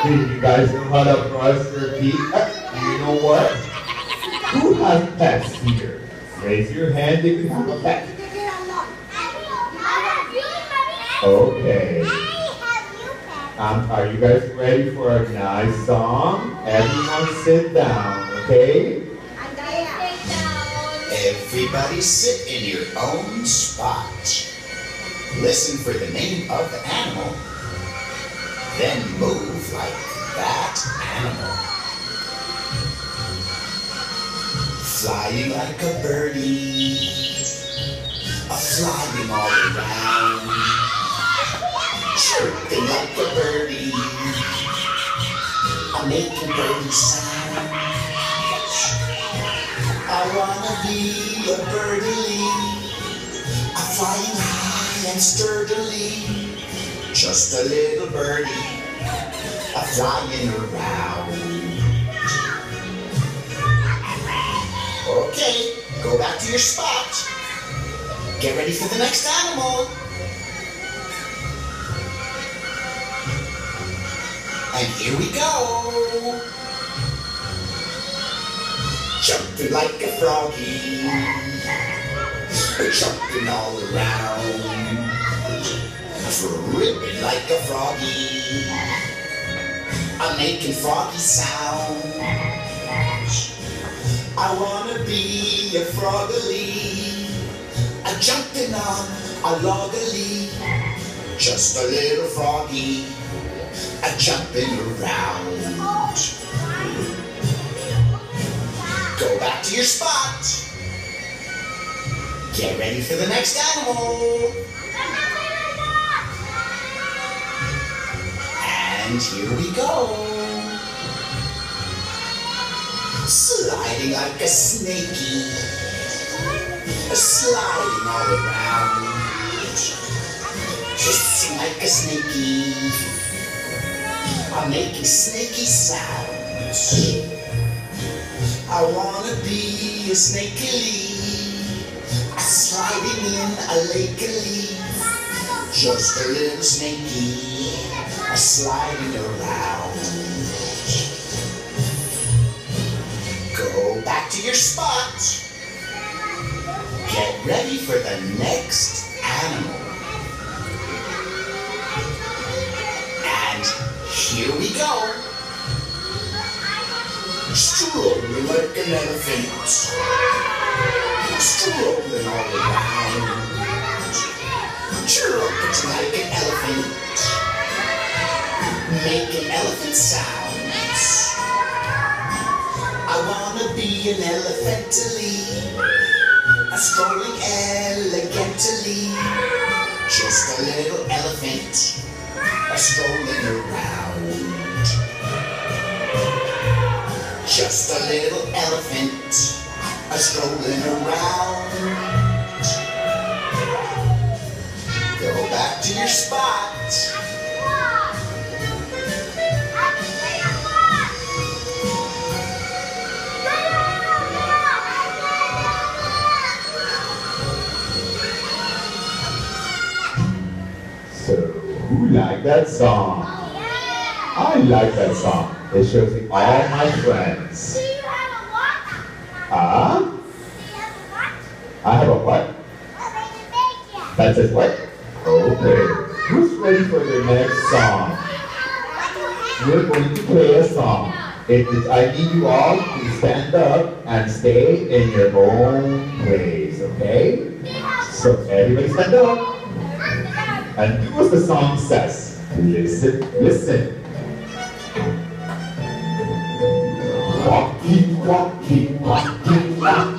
You guys know how to brush your teeth? You know what? Who has pets here? Raise your hand if you have a pet. Okay. Are you guys ready for a nice song? Everyone sit down, okay? Everybody sit in your own spot. Listen for the name of the animal. Then move like that animal. Flying like a birdie, flying all around. Chirping like a birdie, making birdie sounds. I wanna be a birdie, flying high and sturdily. Just a little birdie, flying around. Okay, go back to your spot. Get ready for the next animal. And here we go. Jumping like a froggy, jumping all around. Ripping like a froggy, I'm making froggy sounds. I wanna be a froggy, jumping on a loggily. Just a little froggy, jumping around. Go back to your spot. Get ready for the next animal. And here we go. Sliding like a snakey, sliding all around. Hissing like a snakey, I'm making snaky sounds. I wanna be a snakely, sliding in a lakely. Just a little snaky, sliding around. Go back to your spot. Get ready for the next animal. And here we go. Strolling like an elephant, strolling all around. Chirping like an elephant, making elephant sounds. I wanna be an elephantally, strolling elegantly. Just a little elephant, strolling around. Just a little elephant, strolling around. Go back to your spot. So, who liked that song? I like that song. It shows me all my friends. Do you have a what? Huh? Do you have a what? I have a what? A baby bacon. That says what? Okay. Who's ready for the next song? We're going to play a song. I need you all to stand up and stay in your own place, okay? So everybody stand up and do what the song says. Listen, listen. Walkie, walkie, walkie, walkie.